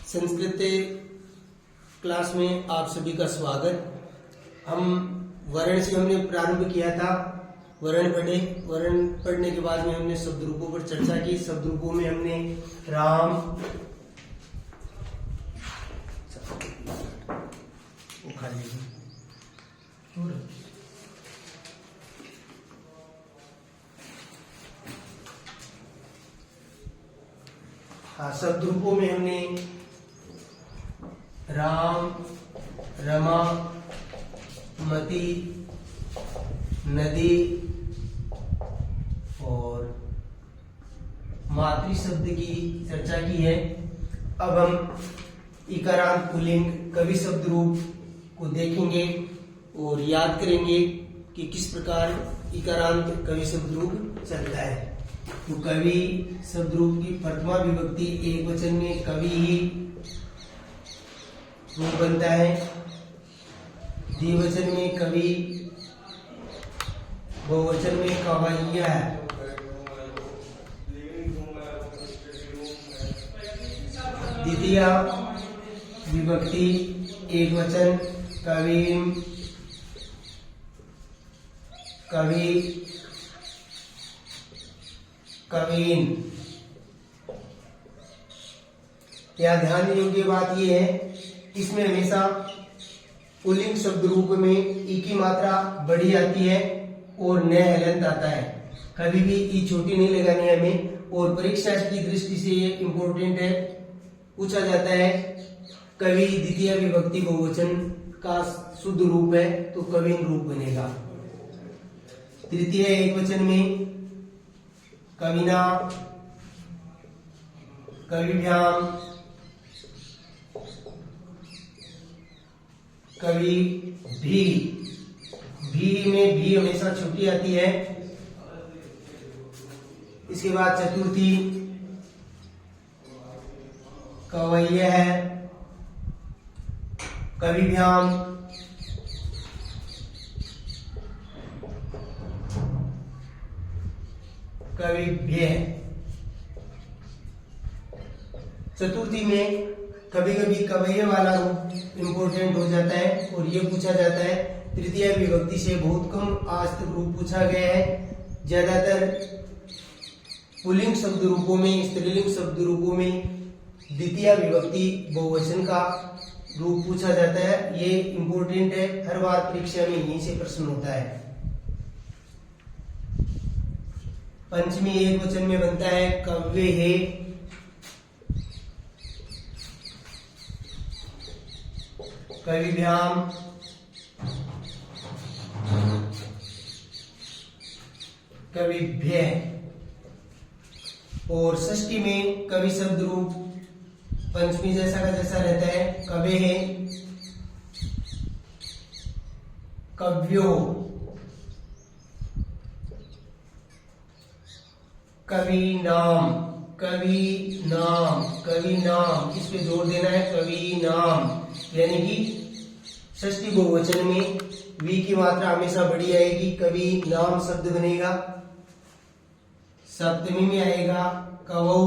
Sanskrit class में आप सभी का स्वागत। हम वर्ण से हमने प्रारंभ किया था। वर्ण पढ़ने के बाद में हमने शब्द रूपों पर चर्चा की। शब्द रूपों में हमने राम, शब्द रूपों में हमने राम, रमा, मति, नदी और मातृ शब्द की चर्चा की है। अब हम इकारांत पुल्लिंग कवि शब्द रूप को देखेंगे और याद करेंगे कि किस प्रकार इकारांत कवि शब्द रूप चलता है। तो कवि शब्द रूप की प्रथमा विभक्ति एक वचन में कवि ही रूप बनता है। द्विवचन में कवि, बहुवचन में कवय्या है। द्वितीय विभक्ति एक वचन कविम, कवि, कवीन। यहाँ ध्यान योग्य बात यह है, इसमें हमेशा पुल्लिंग शब्द रूप में ई की मात्रा बड़ी आती है और न हलंत आता है। कभी भी ई छोटी नहीं लगानी है हमें। और परीक्षा की दृष्टि से ये इम्पोर्टेंट है। पूछा जाता है कवि द्वितीय विभक्ति बहुवचन का शुद्ध रूप है तो कवीन रूप बनेगा। तृतीय एक वचन में कविना, कविभ्याम, कवि भी। भी में भी हमेशा छुट्टी आती है। इसके बाद चतुर्थी कवय्या है, कविभ्याम, कविभ्य। चतुर्थी में कभी कभी कवय्य वाला रूप इम्पोर्टेंट हो जाता है और ये पूछा जाता है। तृतीय विभक्ति से बहुत कम आज तक रूप पूछा गया है। ज्यादातर पुल्लिंग शब्द रूपों में, स्त्रीलिंग शब्द रूपों में द्वितीय विभक्ति बहुवचन का रूप पूछा जाता है। ये इम्पोर्टेंट है, हर बार परीक्षा में यहीं से प्रश्न होता है। पंचमी एक वचन में बनता है कव्य है, कविभ्याम, कविभ्य। और षष्ठी में कवि शब्द रूप पंचमी जैसा का जैसा रहता है। कवे है, कव्यो, कवि नाम, कवि नाम, कवि नाम। इस पे जोर देना है, कवि नाम। यानी कि षष्ठी बहुवचन में वी की मात्रा हमेशा बड़ी आएगी, कवि नाम शब्द बनेगा। सप्तमी में आएगा कवौ,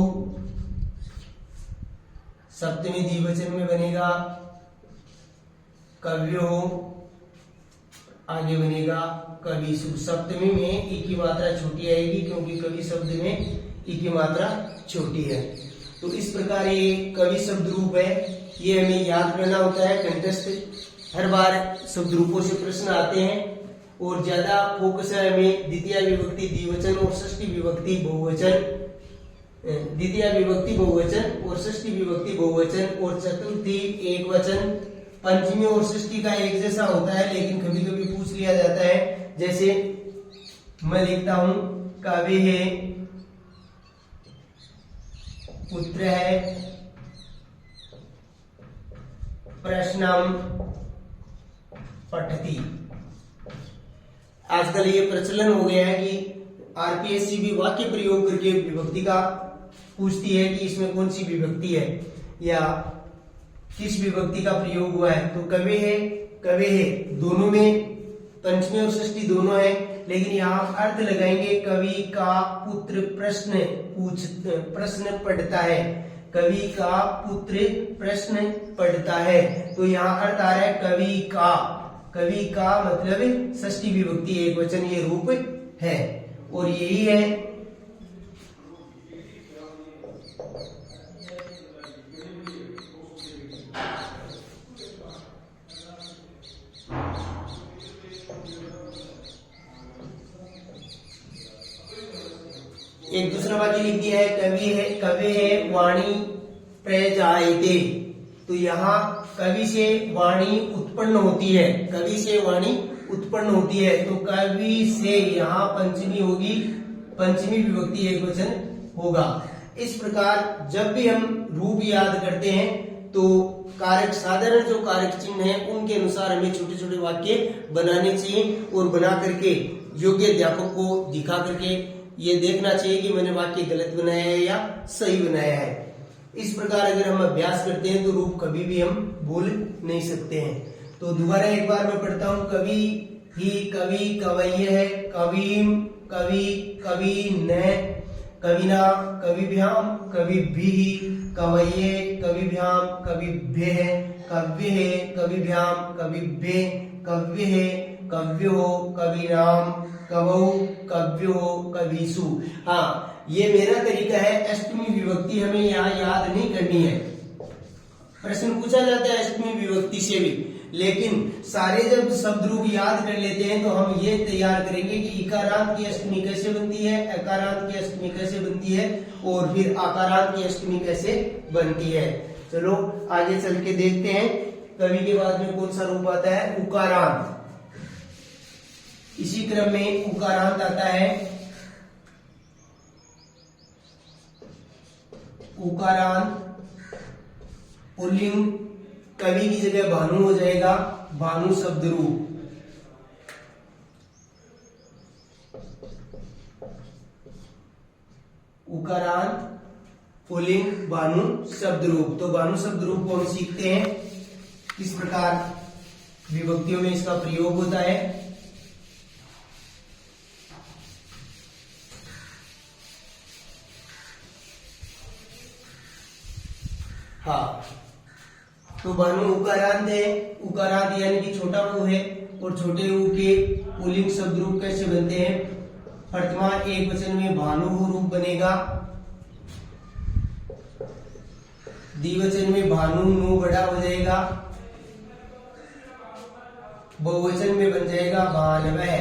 सप्तमी द्विवचन में बनेगा कव्यो, आगे बनेगा कविषु। सप्तमी में ई की मात्रा छोटी आएगी क्योंकि कवि शब्द में ई की मात्रा छोटी है। तो इस प्रकार ये कवि शब्द रूप है, ये हमें याद करना होता है। कंटेस्ट हर बार शब्द रूपों से प्रश्न आते हैं और ज्यादा फोकस है हमें द्वितीय विभक्ति द्विवचन और षष्ठी विभक्ति बहुवचन, द्वितीय विभक्ति बहुवचन और षष्ठी विभक्ति बहुवचन और चतुर्थी एक वचन। पंचमी और षष्ठी का एक जैसा होता है लेकिन कभी कभी पूछ लिया जाता है। जैसे मैं लिखता हूं कवि है, पुत्र है, प्रश्नम पठति। आजकल ये प्रचलन हो गया है कि आरपीएससी भी वाक्य प्रयोग करके विभक्ति का पूछती है कि इसमें कौन सी विभक्ति है या किस विभक्ति का प्रयोग हुआ है। तो कवे है, कवे है दोनों में, पंचमी और षष्ठी दोनों है, लेकिन यहाँ अर्थ लगाएंगे कवि का पुत्र प्रश्न पढ़ता है। कवि का पुत्र प्रश्न पढ़ता है। तो यहाँ अर्थ आ रहा है कवि का। कवि का मतलब षष्ठी विभक्ति एक वचन ये रूप है, और यही है एक दूसरा वाक्य लिख दिया है कवि है वाणी प्रजायते। तो यहाँ कवि से वाणी उत्पन्न होती है, कवि से वाणी उत्पन्न होती है। तो कवि से यहाँ पंचमी होगी, पंचमी विभक्ति एक वचन होगा। इस प्रकार जब भी हम रूप याद करते हैं तो कारक साधारण जो कारक चिन्ह है उनके अनुसार हमें छोटे छोटे वाक्य बनाने चाहिए, और बना करके योग्य अध्यापक को दिखा करके ये देखना चाहिए कि मैंने वाक्य गलत बनाया है या सही बनाया है। इस प्रकार अगर हम अभ्यास करते हैं तो रूप कभी भी हम भूल नहीं सकते हैं। तो दोबारा एक बार मैं पढ़ता हूँ, कवि ही, कवि, कवय्य है, कवीम, कवि, कवि न, कविना, कविभ्याम, कविभिः, कवये, कविभ्याम, कविभ्यः, कव्ये, कविभ्याम, कविभ्ये, कव्ये, कव्यो, कविनाम, कवौ, कव्यो, कविषु। हाँ, ये मेरा तरीका है। अष्टमी विभक्ति हमें यहाँ याद नहीं करनी है। प्रश्न पूछा जाता है अष्टमी विभक्ति से भी, लेकिन सारे जब शब्द रूप याद कर लेते हैं तो हम ये तैयार करेंगे कि इकारांत की अष्टमी कैसे बनती है, अकारांत की अष्टमी कैसे बनती है, और फिर आकारांत की अष्टमी कैसे बनती है। चलो आगे चल के देखते हैं कवि के बाद में कौन सा रूप आता है, उकारांत। इसी क्रम में उकारांत आता है। उकारांत पुल्लिंग, कवि की जगह भानु हो जाएगा, भानु शब्द रूप। उकारांत पुल्लिंग भानु शब्द रूप। तो भानु शब्द रूप को हम सीखते हैं किस प्रकार विभक्तियों में इसका प्रयोग होता है। हाँ, तो भानु उकारांत है। उकारांत यानी कि छोटा ऊ है, और छोटे ऊ के पुल्लिंग शब्द रूप कैसे बनते हैं, वर्तमान एक वचन में भानु रूप बनेगा, द्विवचन में भानु नु बड़ा हो जाएगा, बहुवचन में बन जाएगा भानवः,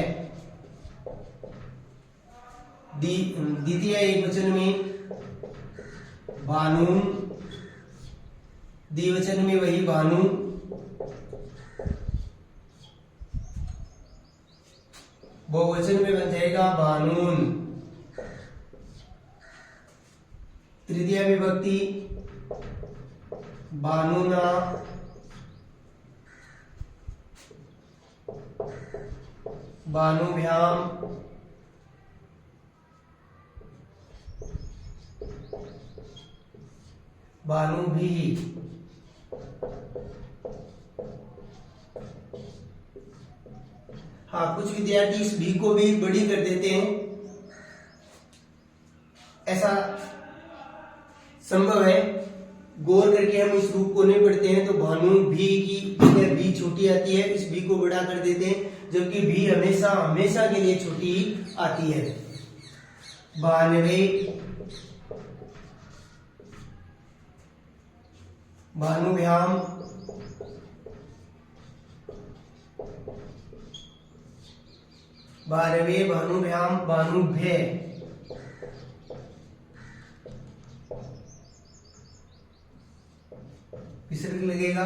द्वितीय एक वचन में भानु, द्विवचन में वही भानु, बहुवचन में बन जाएगा भानुन, तृतीय विभक्ति भानुना, भानुभ्याम, भानुभिः। हाँ, कुछ विद्यार्थी इस भी को भी बड़ी कर देते हैं, ऐसा संभव है। गौर करके हम इस रूप को नहीं पढ़ते हैं तो भानु भी की जगह भी छोटी आती है, इस भी को बड़ा कर देते हैं, जबकि भी हमेशा हमेशा के लिए छोटी ही आती है। भानवे, भानुभ्याम, भानवे, भानुभ्याम, भानुभ्य। विसर्ग लगेगा।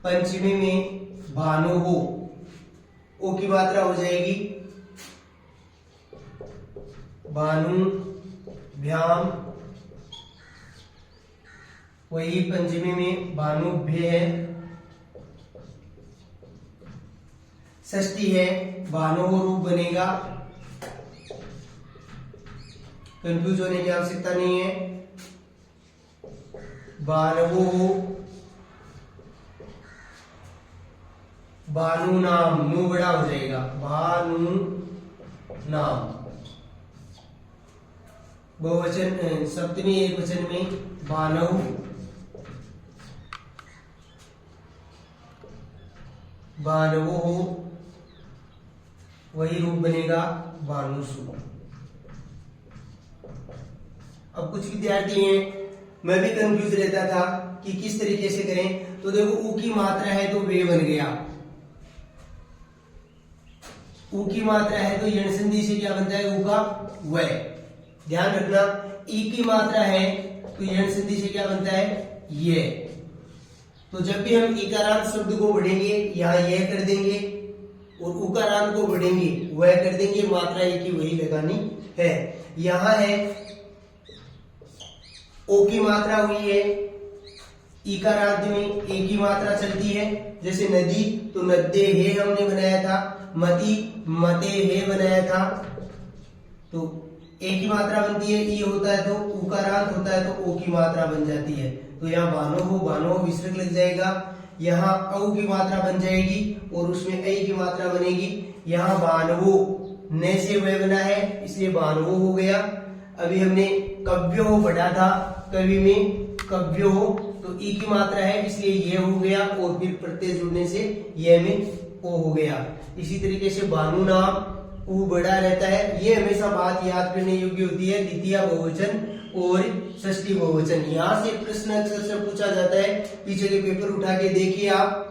पंचमी में भानु हो, ओ की मात्रा हो जाएगी भानु भ्याम, वही पंचमी में भानुभ्य है। षष्ठी है, भानु रूप बनेगा, कंफ्यूज होने की आवश्यकता नहीं है। भानवो, भानु नाम, नु बड़ा हो जाएगा, भानु नाम। बहुवचन सप्तमी एक वचन में बानव, बानवो, वही रूप बनेगा बानुषु। अब कुछ विद्यार्थी हैं, मैं भी कंफ्यूज रहता था कि किस तरीके से करें। तो देखो ऊ की मात्रा है तो वे बन गया, ऊ की मात्रा है तो यण संधि से क्या बनता है, ऊ का वह। ध्यान रखना, ई की मात्रा है तो यण संधि से क्या बनता है, ये। तो जब भी हम इकारांत शब्द को बढ़ेंगे यहाँ यह कर देंगे और उकारांत को बढ़ेंगे वह कर देंगे, मात्रा एक ही वही लगानी है। यहाँ है ओ की मात्रा हुई है, इकारांत में ए की मात्रा चलती है। जैसे नदी तो नद्दे हे हमने बनाया था, मती मते हे बनाया था। तो ए की मात्रा बनती है, ई होता है तो उकारांत होता है तो ओ की मात्रा बन जाती है। तो यहाँ बानो हो विसर्ग लग जाएगा, यहाँ औ की मात्रा बन जाएगी और उसमें ऐ की मात्रा बनेगी। यहाँ बानवो न से वह बना है इसलिए बानवो हो गया। अभी हमने कव्यो हो पढ़ा था, कवि में कव्यो हो तो ई की मात्रा है इसलिए ये हो गया और फिर प्रत्यय जुड़ने से ये में ओ हो गया। इसी तरीके से बानु नाम ऊ बड़ा रहता है। ये हमेशा बात याद करने योग्य होती है, द्वितीय बहुवचन और षष्ठी बहुवचन। यहाँ से प्रश्न अक्सर से पूछा जाता है, पीछे के पेपर उठा के देखिए आप,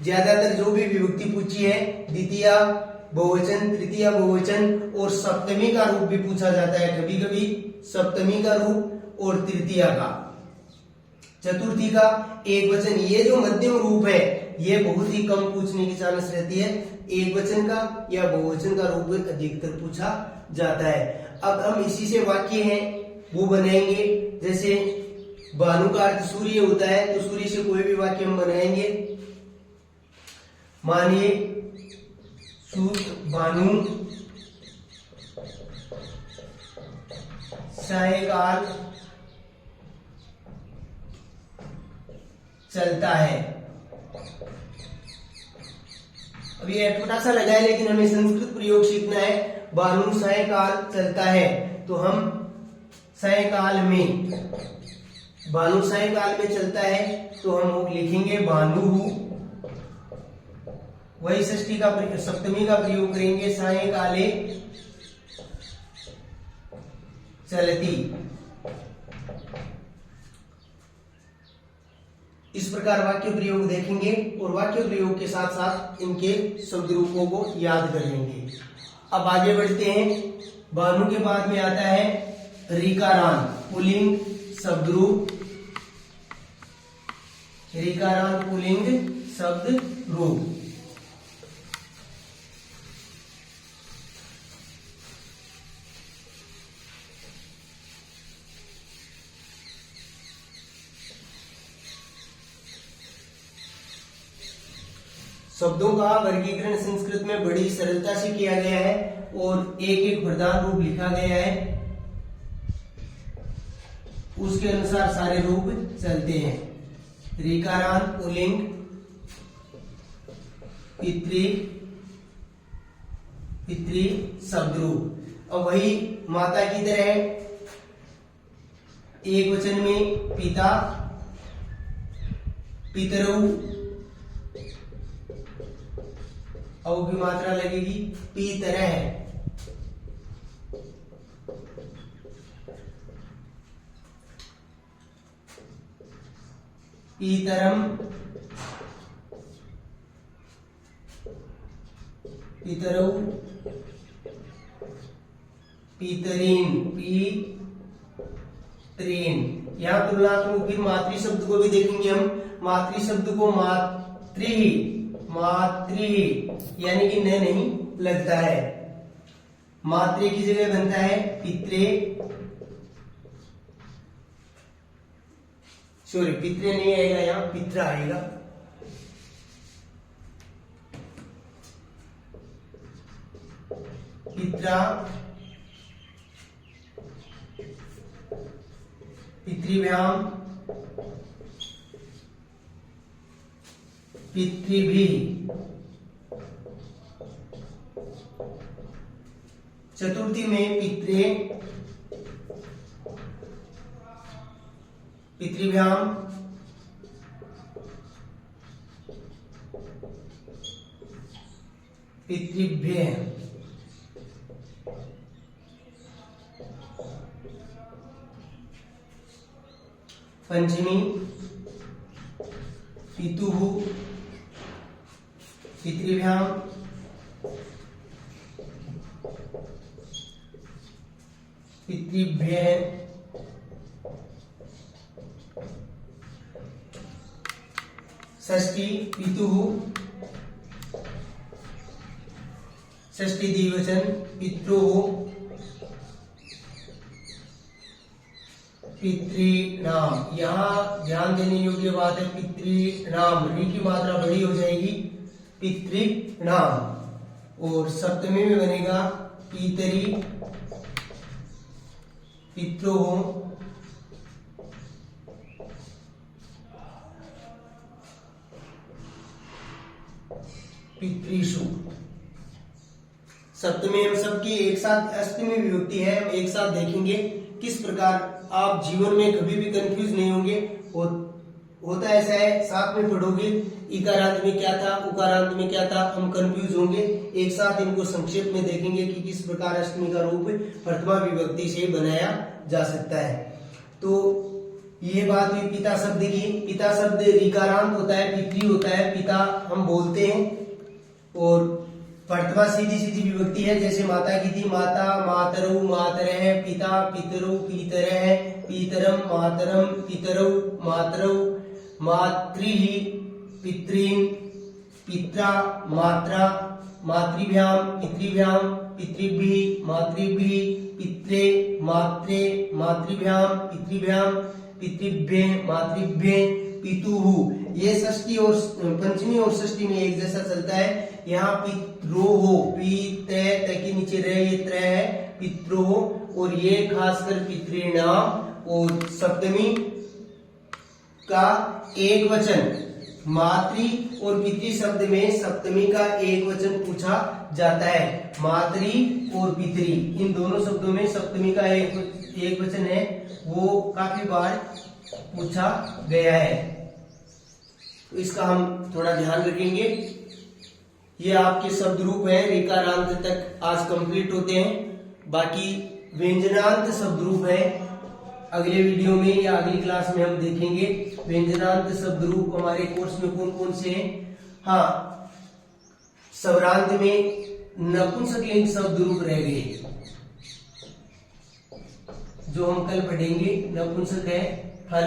ज्यादातर जो भी विभक्ति पूछी है द्वितीय बहुवचन, तृतीय बहुवचन और सप्तमी का रूप भी पूछा जाता है। कभी कभी सप्तमी का रूप और तृतीय का, चतुर्थी का एक वचन। ये जो मध्यम रूप है ये बहुत ही कम पूछने की चांस रहती है, एक वचन का या बहुवचन का रूप अधिकतर पूछा जाता है। अब हम इसी से वाक्य हैं वो बनाएंगे। जैसे बानु का अर्थ सूर्य होता है तो सूर्य से कोई भी वाक्य हम बनाएंगे। मानिए बानु सायकाल चलता है। अब ये छोटा सा लगा है लेकिन हमें संस्कृत प्रयोग सीखना है। बानु सायकाल चलता है तो हम सायकाल में, बानु सायकाल में चलता है तो हम लिखेंगे बानु। वही षष्ठी का सप्तमी का प्रयोग करेंगे, सायकाले चलती। इस प्रकार वाक्य प्रयोग देखेंगे और वाक्य प्रयोग के साथ साथ इनके शब्द रूपों को याद कर लेंगे। अब आगे बढ़ते हैं। बानु के बाद में आता है ऋकारांत पुल्लिंग शब्द रूप, ऋकारांत पुल्लिंग शब्द रूप। शब्दों का वर्गीकरण संस्कृत में बड़ी सरलता से किया गया है और एक एक प्रधान रूप लिखा गया है, उसके अनुसार सारे रूप चलते हैं। ऋकारांत पुल्लिंग, पितृ पितृ शब्द रूप। अब वही माता की तरह एक वचन में पिता, पितरौ, औ की मात्रा लगेगी पितरः, पितरम, पितरौ, पितरीन, पितरीन। यहाँ तुलनात्मक फिर मातृ शब्द को भी देखेंगे हम। मातृ शब्द को मातृ, मातृ यानी कि न नहीं लगता है, मातृ की जगह बनता है पित्रे, सॉरी पित्रे नहीं आएगा, यहाँ पित्र आएगा। पित्रा, पितृभ्याम, पितृभिः। चतुर्थी में पित्रे, पितृभ्याम पितृभ्यः पंचमी पितुः पितृभ्याम पितृभ्यः षष्ठी पितुः षष्ठी द्विवचन पितृः पितृणाम। यहाँ ध्यान देने योग्य बात है, पितृणाम री की मात्रा बड़ी हो जाएगी, पितृणाम। और सप्तमी में बनेगा पितरी पितृः पितृषु। सप्तमी हम सबकी एक साथ अष्टमी विभक्ति है, हम एक साथ देखेंगे किस प्रकार आप जीवन में कभी भी कंफ्यूज नहीं होंगे। और होता ऐसा है, साथ में पढ़ोगे इकारांत में क्या था, उकारांत में क्या था, हम कंफ्यूज होंगे। एक साथ इनको संक्षेप में देखेंगे कि किस प्रकार अष्टमी का रूप प्रथमा विभक्ति से बनाया जा सकता है। तो ये बात हुई पिता शब्द की। पिता शब्द ऋकारांत होता है, पितृ होता है, पिता हम बोलते हैं। और प्रथमा सीधी सीधी विभक्ति है, जैसे माता की थी, माता मातरौ मातरः, पिता पितरौ पितरः, पितरम मातरम पितरौ मातरौ, मातृः पितॄन्, पित्रा मात्रा, मातृभ्याम पितृभ्याम, पितृभ्यः मातृभ्यः, पित्रे मात्रे मातृभ्याम पितृभ्याम, पितृभ्यः मातृभ्यः, पितुः। ये षष्ठी और पंचमी और षष्ठी में एक जैसा चलता है। यहाँ पित्रोः पीते के नीचे रह, ये त्र है पित्रोः, और ये खासकर पितृणाम। और सप्तमी का एक वचन मातृ और पितृ शब्द में सप्तमी का एक वचन पूछा जाता है। मातृ और पितृ इन दोनों शब्दों में सप्तमी का एक वचन है, वो काफी बार पूछा गया है, तो इसका हम थोड़ा ध्यान रखेंगे। ये आपके शब्द रूप है, ऋकारांत तक आज कंप्लीट होते हैं। बाकी व्यंजनांत शब्द रूप है, अगले वीडियो में या अगली क्लास में हम देखेंगे व्यंजनांत शब्द रूप हमारे कोर्स में कौन कौन से हैं। हाँ, स्वरांत में नपुंसकलिंग शब्द रूप रह गए जो हम कल पढ़ेंगे। नपुंसक है फल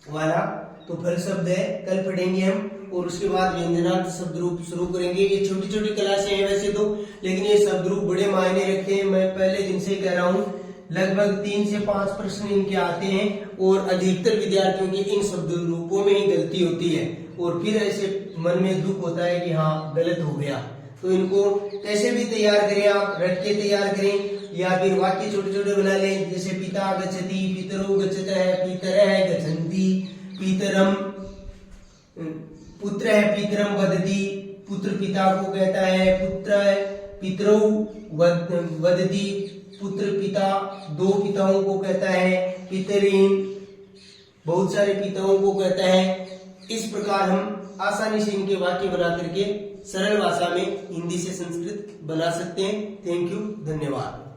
वाला, तो फल शब्द है, कल पढ़ेंगे हम। और उसके बाद व्यंजनांत शब्द रूप शुरू करेंगे। ये छोटी छोटी क्लासें हैं वैसे तो, लेकिन ये शब्द रूप बड़े मायने रखते हैं। मैं पहले दिन से कह रहा हूँ, लगभग 3 से 5 प्रश्न इनके आते हैं, और अधिकतर विद्यार्थियों की इन शब्द रूपों में ही गलती होती है, और फिर ऐसे मन में दुख होता है कि हाँ गलत हो गया। तो इनको कैसे भी तैयार करें, आप रट के तैयार करें, या फिर वाक्य छोटे छोटे बना लें। जैसे पिता गच्छति, पितरौ गच्छतः, पितरः गच्छन्ति, पितरम, पुत्र है पितरम वदति, पुत्र पिता को कहता है, पुत्र पितरौ वदति, पुत्र पिता दो पिताओं को कहता है, पितरीन बहुत सारे पिताओं को कहता है। इस प्रकार हम आसानी से इनके वाक्य बना करके सरल भाषा में हिंदी से संस्कृत बना सकते हैं। थैंक यू, धन्यवाद।